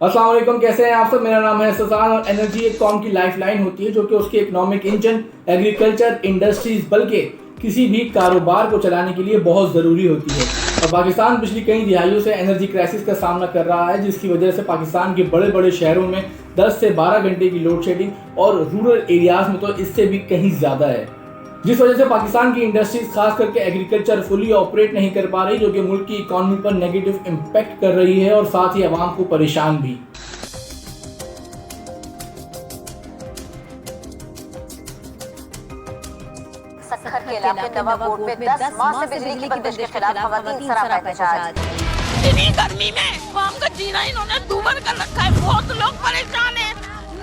अस्सलाम वालेकुम, कैसे हैं आप सब। मेरा नाम है ससान और एनर्जी एक कौम की लाइफलाइन होती है जो कि उसके इकोनॉमिक इंजन, एग्रीकल्चर, इंडस्ट्रीज बल्कि किसी भी कारोबार को चलाने के लिए बहुत ज़रूरी होती है। और पाकिस्तान पिछली कई दिहाइयों से एनर्जी क्राइसिस का सामना कर रहा है, जिसकी वजह से पाकिस्तान के बड़े बड़े शहरों में 10 से 12 घंटे की लोड शेडिंग और रूरल एरियाज में तो इससे भी कहीं ज़्यादा है, जिस वजह से पाकिस्तान की इंडस्ट्रीज खास करके एग्रीकल्चर फुली ऑपरेट नहीं कर पा रही, जो कि मुल्क की इकोनॉमी पर नेगेटिव इम्पैक्ट कर रही है और साथ ही आवाम को परेशान भी। सक्खर के इलाके नवाकोट में 10 माह से बिजली की बंदिश के खिलाफ खवातीन सरापा एहतजाज। इतनी गर्मी में काम का जीना इन्होंने दूभर कर रखा है। बहुत लोग परेशान हैं,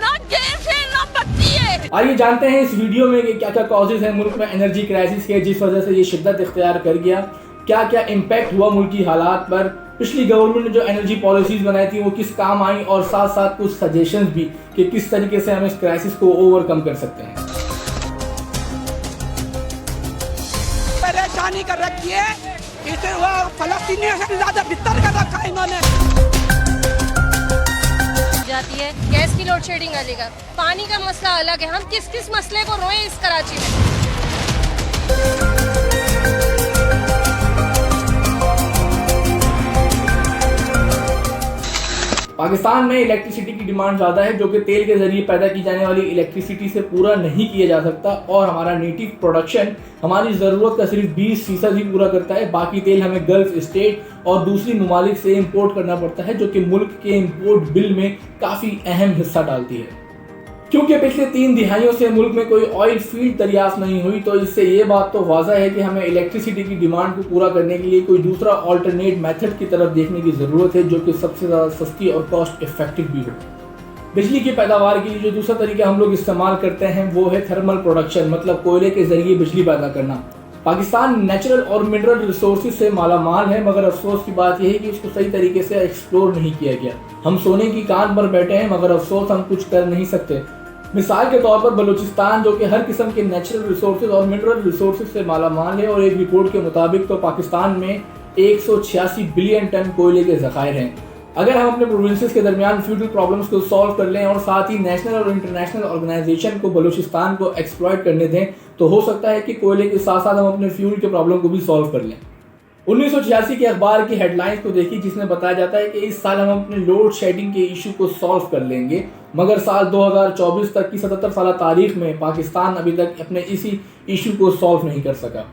ना गैस है ना बत्ती है। आइए जानते हैं इस वीडियो में कि क्या क्या कॉजेज हैं मुल्क में एनर्जी क्राइसिस के, जिस वजह से ये शिद्दत इख्तियार कर गया। क्या क्या इम्पैक्ट हुआ मुल्की हालात पर, पिछली गवर्नमेंट ने जो एनर्जी पॉलिसीज बनाई थी वो किस काम आई, और साथ साथ कुछ सजेशंस भी कि किस तरीके से हम इस क्राइसिस को ओवरकम कर सकते हैं। परेशानी कर रखी है, इसे वो फलस्तीनियों से ज्यादा बिस्तर कर रखा है इन्होंने। जाती है गैस की लोड शेडिंग अलग है, पानी का मसला अलग है। हम किस किस मसले को रोए इस कराची में। पाकिस्तान में इलेक्ट्रिसिटी की डिमांड ज़्यादा है, जो कि तेल के जरिए पैदा की जाने वाली इलेक्ट्रिसिटी से पूरा नहीं किया जा सकता, और हमारा नेटिव प्रोडक्शन हमारी ज़रूरत का सिर्फ 20% ही पूरा करता है। बाकी तेल हमें गल्फ स्टेट और दूसरी ममालिक से इंपोर्ट करना पड़ता है, जो कि मुल्क के इंपोर्ट बिल में काफ़ी अहम हिस्सा डालती है। क्योंकि पिछले 3 दिहाइयों से मुल्क में कोई ऑयल फील्ड दरियाफ्त नहीं हुई, तो इससे ये बात तो वाज़ह है कि हमें इलेक्ट्रिसिटी की डिमांड को पूरा करने के लिए कोई दूसरा ऑल्टरनेट मेथड की तरफ देखने की ज़रूरत है, जो कि सबसे ज़्यादा सस्ती और कॉस्ट इफेक्टिव भी हो। बिजली की पैदावार के लिए जो दूसरा तरीका हम लोग इस्तेमाल करते हैं वो है थर्मल प्रोडक्शन, मतलब कोयले के जरिए बिजली पैदा करना। पाकिस्तान नेचुरल और मिनरल रिसोर्सेज से मालामाल है, मगर अफसोस की बात यह है कि इसको सही तरीके से एक्सप्लोर नहीं किया गया। हम सोने की कान पर बैठे हैं, मगर अफसोस हम कुछ कर नहीं सकते। मिसाल के तौर पर बलूचिस्तान, जो कि हर किस्म के नेचुरल रिसोर्सेज और मिनरल रिसोर्सेज से मालामाल है, और एक रिपोर्ट के मुताबिक तो पाकिस्तान में 186 बिलियन टन कोयले के ज़खायर हैं। अगर हम अपने प्रोविंसेस के दरमियान फ्यूडल प्रॉब्लम्स को सॉल्व कर लें और साथ ही नेशनल और इंटरनेशनल ऑर्गेनाइजेशन को बलूचिस्तान को एक्सप्लॉइट करने दें, तो हो सकता है कि कोयले के साथ साथ हम अपने फ्यूल के प्रॉब्लम को भी सॉल्व कर लें। 1986 के अखबार की हेडलाइंस को देखी, जिसमें बताया जाता है कि इस साल हम अपने लोड शेडिंग के इशू को सॉल्व कर लेंगे, मगर साल 2024 तक की 77 साल तारीख में पाकिस्तान अभी तक अपने इसी इशू को सॉल्व नहीं कर सका।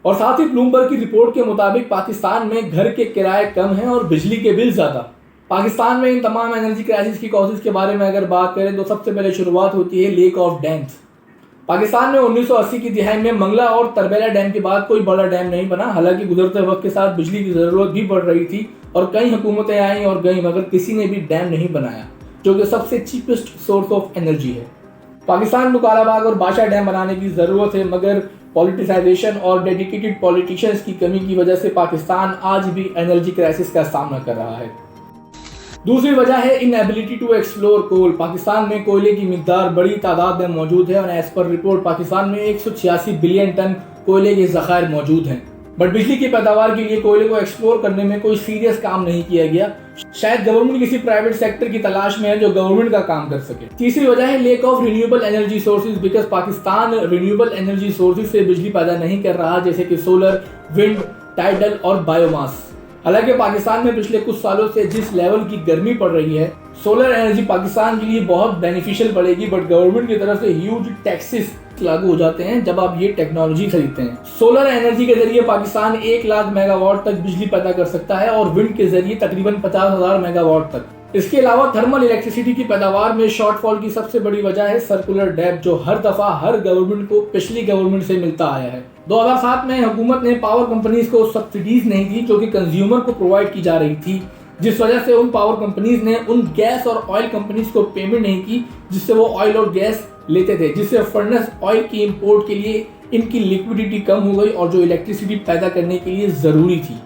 और साथ ही ब्लूमबर्ग की रिपोर्ट के मुताबिक पाकिस्तान में घर के किराए कम हैं और बिजली के बिल ज़्यादा। पाकिस्तान में इन तमाम एनर्जी क्राइसिस की कॉजेज़ के बारे में अगर बात करें तो सबसे पहले शुरुआत होती है लेक ऑफ डैम्स। पाकिस्तान में 1980 की दिहाई में मंगला और तरबेला डैम के बाद कोई बड़ा डैम नहीं बना। हालांकि गुजरते वक्त के साथ बिजली की ज़रूरत भी बढ़ रही थी और कई हुकूमतें आई और गई, मगर किसी ने भी डैम नहीं बनाया, जो कि सबसे चीपेस्ट सोर्स ऑफ एनर्जी है। पाकिस्तान को कालाबाग और बादशाह डैम बनाने की ज़रूरत है, मगर पॉलिटिसाइजेशन और डेडिकेटेड पॉलिटिशियंस की कमी की वजह से पाकिस्तान आज भी एनर्जी क्राइसिस का सामना कर रहा है। दूसरी वजह है इनएबिलिटी टू एक्सप्लोर कोल। पाकिस्तान में कोयले की मिकदार बड़ी तादाद में मौजूद है और एज पर रिपोर्ट पाकिस्तान में 186 बिलियन टन कोयले के ज़खायर मौजूद हैं, बट बिजली की पैदावार के लिए कोयले को एक्सप्लोर करने में कोई सीरियस काम नहीं किया गया। शायद गवर्नमेंट किसी प्राइवेट सेक्टर की तलाश में है जो गवर्नमेंट का काम कर सके। तीसरी वजह है lake of renewable energy sources, because Pakistan renewable energy sources से बिजली पैदा नहीं कर रहा, जैसे कि सोलर, विंड, टाइडल और बायोमास। हालांकि पाकिस्तान में पिछले कुछ सालों से जिस लेवल की गर्मी पड़ रही है, सोलर एनर्जी पाकिस्तान के लिए बहुत बेनिफिशियल पड़ेगी, बट गवर्नमेंट की तरफ से ह्यूज टैक्सेस लागू हो जाते हैं जब आप ये टेक्नोलॉजी खरीदते हैं। सोलर एनर्जी के जरिए पाकिस्तान 1 लाख मेगावाट तक बिजली पैदा कर सकता है और विंड के जरिए तकरीबन 50,000 मेगावाट तक। इसके अलावा थर्मल इलेक्ट्रिसिटी की पैदावार में शॉर्टफॉल की सबसे बड़ी वजह है सर्कुलर डेब्ट, जो हर दफा हर गवर्नमेंट को पिछली गवर्नमेंट से मिलता आया है। 2007 में हुकूमत ने पावर कंपनीज को सब्सिडीज नहीं दी जो कि कंज्यूमर को प्रोवाइड की जा रही थी, जिस वजह से उन पावर कंपनीज ने उन गैस और ऑयल कंपनीज को पेमेंट नहीं की जिससे वो ऑयल और गैस लेते थे, जिससे फर्नेस ऑयल की इंपोर्ट के लिए इनकी लिक्विडिटी कम हो गई और जो इलेक्ट्रिसिटी पैदा करने के लिए ज़रूरी थी।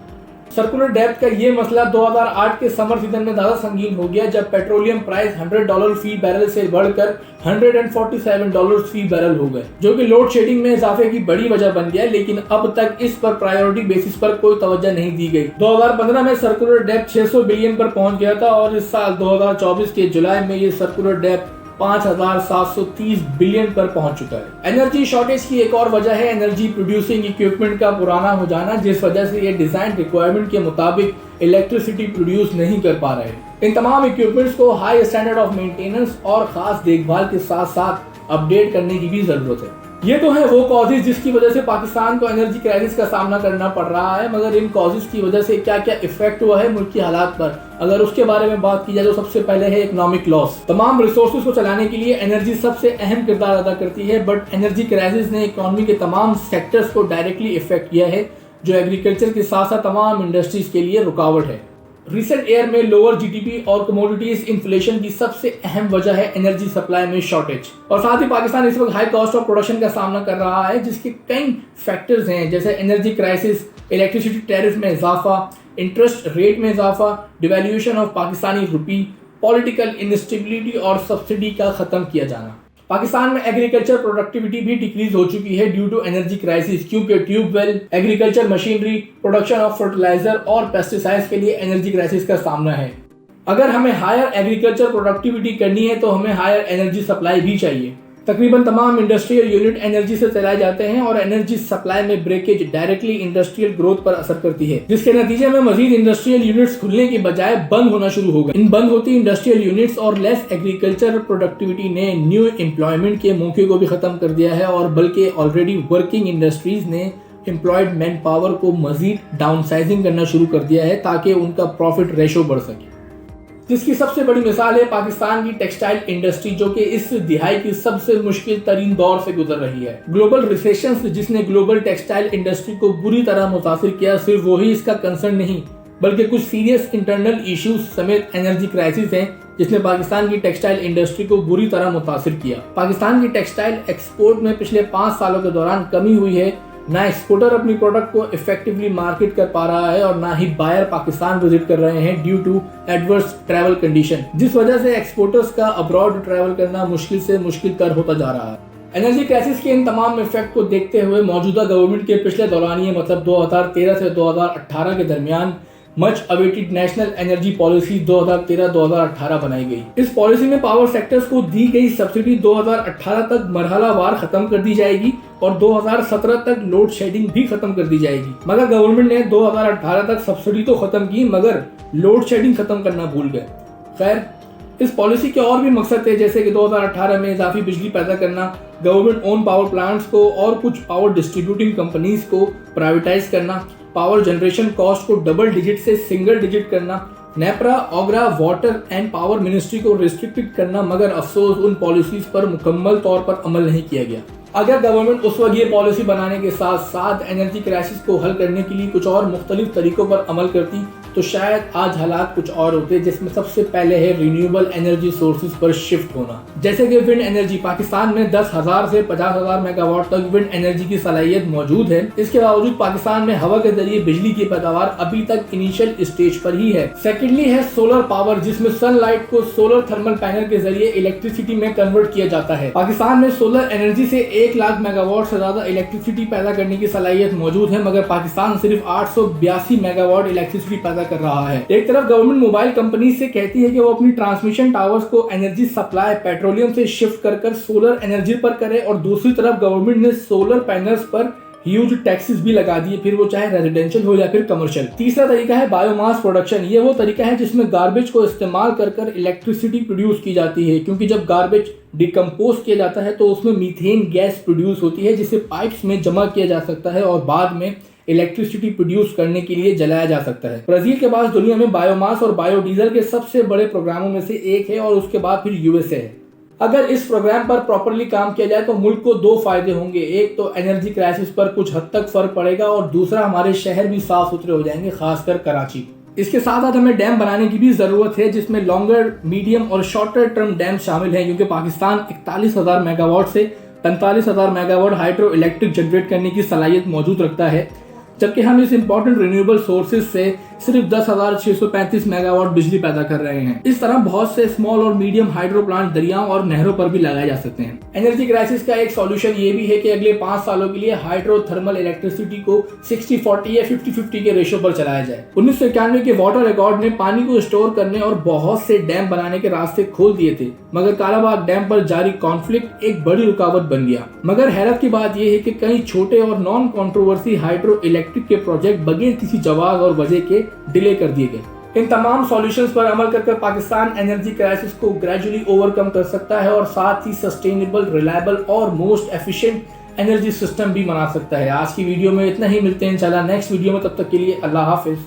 सर्कुलर डेप्थ का ये मसला 2008 के समर सीजन में ज्यादा संगीन हो गया जब पेट्रोलियम प्राइस $100 फी बैरल से बढ़कर $147 फी बैरल हो गए, जो कि लोड शेडिंग में इजाफे की बड़ी वजह बन गया। लेकिन अब तक इस पर प्रायोरिटी बेसिस पर कोई तवज्जो नहीं दी गई। 2015 में सर्कुलर डेप्थ 600 बिलियन पर पहुंच गया था और इस साल 2024 के जुलाई में ये सर्कुलर डेप्थ 5,730 बिलियन पर पहुंच चुका है। एनर्जी शॉर्टेज की एक और वजह है एनर्जी प्रोड्यूसिंग इक्विपमेंट का पुराना हो जाना, जिस वजह से ये डिजाइन रिक्वायरमेंट के मुताबिक इलेक्ट्रिसिटी प्रोड्यूस नहीं कर पा रहे। इन तमाम इक्विपमेंट्स को हाई स्टैंडर्ड ऑफ मेंटेनेंस और खास देखभाल के साथ साथ अपडेट करने की भी जरूरत है। ये तो है वो कॉजेज जिसकी वजह से पाकिस्तान को एनर्जी क्राइसिस का सामना करना पड़ रहा है, मगर इन कॉजेज की वजह से क्या क्या इफेक्ट हुआ है मुल्क की हालात पर, अगर उसके बारे में बात की जाए तो सबसे पहले है इकोनॉमिक लॉस। तमाम रिसोर्सेज को चलाने के लिए एनर्जी सबसे अहम किरदार अदा करती है, बट एनर्जी क्राइसिस ने इकोनॉमी के तमाम सेक्टर्स को डायरेक्टली इफेक्ट किया है, जो एग्रीकल्चर के साथ साथ तमाम इंडस्ट्रीज के लिए रुकावट है। रिसेंट ईयर में लोअर जीडीपी और कमोडिटीज इन्फ्लेशन की सबसे अहम वजह है एनर्जी सप्लाई में शॉर्टेज। और साथ ही पाकिस्तान इस वक्त हाई कॉस्ट ऑफ प्रोडक्शन का सामना कर रहा है, जिसके कई फैक्टर्स हैं, जैसे एनर्जी क्राइसिस, इलेक्ट्रिसिटी टैरिफ में इजाफा, इंटरेस्ट रेट में इजाफा, devaluation of Pakistani rupee, political instability और सब्सिडी का खत्म किया जाना। पाकिस्तान में एग्रीकल्चर प्रोडक्टिविटी भी डिक्रीज हो चुकी है ड्यू टू एनर्जी क्राइसिस, क्योंकि tubewell, agriculture machinery, production of fertiliser और पेस्टिसाइड्स के लिए एनर्जी क्राइसिस का सामना है। अगर हमें हायर एग्रीकल्चर प्रोडक्टिविटी करनी है तो हमें हायर एनर्जी सप्लाई भी चाहिए। तकरीबन तमाम इंडस्ट्रियल यूनिट एनर्जी से चलाए जाते हैं और एनर्जी सप्लाई में ब्रेकेज डायरेक्टली इंडस्ट्रियल ग्रोथ पर असर करती है, जिसके नतीजे में मजीद इंडस्ट्रियल यूनिट्स खुलने के बजाय बंद होना शुरू हो गए। इन बंद होती इंडस्ट्रियल यूनिट्स और लेस एग्रीकल्चर प्रोडक्टिविटी ने न्यू एम्प्लॉयमेंट के मौके को भी खत्म कर दिया है, और बल्कि ऑलरेडी वर्किंग इंडस्ट्रीज ने एम्प्लॉयड मैन पावर को मजीद डाउनसाइजिंग करना शुरू कर दिया है ताकि उनका प्रॉफिट रेशो बढ़ सके। जिसकी सबसे बड़ी मिसाल है पाकिस्तान की टेक्सटाइल इंडस्ट्री, जो कि इस दिहाई की सबसे मुश्किल तरीन दौर से गुजर रही है। ग्लोबल रिसेशन जिसने ग्लोबल टेक्सटाइल इंडस्ट्री को बुरी तरह मुतासिर किया, सिर्फ वही इसका कंसर्न नहीं बल्कि कुछ सीरियस इंटरनल इश्यूज समेत एनर्जी क्राइसिस है जिसने पाकिस्तान की टेक्सटाइल इंडस्ट्री को बुरी तरह मुतासिर किया। पाकिस्तान की टेक्सटाइल एक्सपोर्ट में पिछले 5 सालों के दौरान कमी हुई है। ना एक्सपोर्टर अपनी प्रोडक्ट को इफेक्टिवली मार्केट कर पा रहा है और ना ही बायर पाकिस्तान विजिट कर रहे हैं due to adverse travel condition, जिस वजह से एक्सपोर्टर्स का अब्रॉड ट्रैवल करना मुश्किल से मुश्किल तर होता जा रहा है। एनर्जी क्राइसिस के इन तमाम इफेक्ट को देखते हुए मौजूदा गवर्नमेंट के पिछले दौरानिये मतलब 2013 से 2018 के दरमियान much awaited national energy policy 2013-2018 बनाई गई। इस पॉलिसी में पावर सेक्टर्स को दी गई सब्सिडी 2018 तक मरहलावार खत्म कर दी जाएगी और 2017 तक लोड शेडिंग भी खत्म कर दी जाएगी। मगर गवर्नमेंट ने 2018 तक सब्सिडी तो खत्म की मगर लोड शेडिंग खत्म करना भूल गए। खैर, इस पॉलिसी के और भी मकसद थे, जैसे कि 2018 में इजाफी बिजली पैदा करना, गवर्नमेंट ओन पावर प्लांट्स को और कुछ पावर डिस्ट्रीब्यूटिंग कंपनीज को प्राइवेटाइज करना, पावर जनरेशन कॉस्ट को डबल डिजिट से सिंगल डिजिट करना, NEPRA, OGRA, water and power ministry को रिस्ट्रिक्टेड करना। मगर अफसोस उन पॉलिसीज पर मुकम्मल तौर पर अमल नहीं किया गया। अगर गवर्नमेंट उस वक्त ये पॉलिसी बनाने के साथ साथ एनर्जी क्राइसिस को हल करने के लिए कुछ और मुख्तलिफ तरीकों पर अमल करती तो शायद आज हालात कुछ और होते, जिसमें सबसे पहले है रिन्यूएबल एनर्जी सोर्सेज पर शिफ्ट होना। जैसे कि विंड एनर्जी, पाकिस्तान में 10,000 से 50,000 मेगावाट तक विंड एनर्जी की सलाहियत मौजूद है। इसके बावजूद पाकिस्तान में हवा के जरिए बिजली की पैदावार अभी तक इनिशियल स्टेज पर ही है। सेकेंडली है सोलर पावर, जिसमें सनलाइट को सोलर थर्मल पैनल के जरिए इलेक्ट्रिसिटी में कन्वर्ट किया जाता है। पाकिस्तान में सोलर एनर्जी से 1 लाख मेगावाट से ज्यादा इलेक्ट्रिसिटी पैदा करने की सलाहियत मौजूद है, मगर पाकिस्तान सिर्फ 882 मेगावाट इलेक्ट्रिसिटी पैदा कर रहा है। एक तरफ गवर्नमेंट मोबाइल कंपनी से कहती है कि वो अपनी ट्रांसमिशन टावर्स को एनर्जी सप्लाई पेट्रोलियम से शिफ्ट कर सोलर एनर्जी पर करे, और दूसरी तरफ गवर्नमेंट ने सोलर पैनल्स पर ह्यूज टैक्सेस भी लगा दिए, फिर वो चाहे रेजिडेंशियल हो या फिर कमर्शियल। तीसरा तरीका है बायोमास प्रोडक्शन। ये वो तरीका है जिसमें गार्बेज को इस्तेमाल कर इलेक्ट्रिसिटी प्रोड्यूस की जाती है, क्योंकि जब गार्बेज डिकम्पोज किया जाता है तो उसमें मीथेन गैस प्रोड्यूस होती है, जिसे पाइप्स में जमा किया जा सकता है और बाद में इलेक्ट्रिसिटी प्रोड्यूस करने के लिए जलाया जा सकता है। ब्राजील के पास दुनिया में बायोमास और बायोडीजल के सबसे बड़े प्रोग्रामों में से एक है और उसके बाद फिर यूएसए है। अगर इस प्रोग्राम पर प्रॉपर्ली काम किया जाए तो मुल्क को 2 फायदे होंगे। एक तो एनर्जी क्राइसिस पर कुछ हद तक फर्क पड़ेगा और दूसरा हमारे शहर भी साफ सुथरे हो जाएंगे, खासकर कराची। इसके साथ साथ हमें डैम बनाने की भी जरूरत है, जिसमें लॉन्गर, मीडियम और शॉर्टर टर्म डैम शामिल हैं, क्योंकि पाकिस्तान 41,000 मेगावाट से 45,000 मेगावाट हाइड्रो इलेक्ट्रिक जनरेट करने की सलाहियत मौजूद रखता है, जबकि हम इस इंपॉर्टेंट रिन्यूएबल सोर्सेज से सिर्फ 10,635 मेगावाट बिजली पैदा कर रहे हैं। इस तरह बहुत से स्मॉल और मीडियम हाइड्रो प्लांट दरियाओं और नहरों पर भी लगाए जा सकते हैं। एनर्जी क्राइसिस का एक सॉल्यूशन ये भी है कि अगले 5 सालों के लिए हाइड्रो थर्मल इलेक्ट्रिसिटी को 60-40 या 50-50 के रेशो पर चलाया जाए। 1991 के वाटर रिकॉर्ड ने पानी को स्टोर करने और बहुत से डैम बनाने के रास्ते खोल दिए थे, मगर कालाबाग डैम पर जारी कॉन्फ्लिक्ट एक बड़ी रुकावट बन गया। मगर हैरत की बात यह है कि कई छोटे और नॉन कंट्रोवर्सी हाइड्रो इलेक्ट्रिक के प्रोजेक्ट बगैर किसी जवाब और वजह के डिले कर दिए गए। इन तमाम सॉल्यूशंस पर अमल कर पाकिस्तान एनर्जी क्राइसिस को ग्रेजुअली ओवरकम कर सकता है और साथ ही सस्टेनेबल, रिलायबल और मोस्ट एफिशिएंट एनर्जी सिस्टम भी बना सकता है। आज की वीडियो में इतना ही, मिलते हैं इंशाल्लाह नेक्स्ट वीडियो में। तब तक के लिए अल्लाह हाफिज।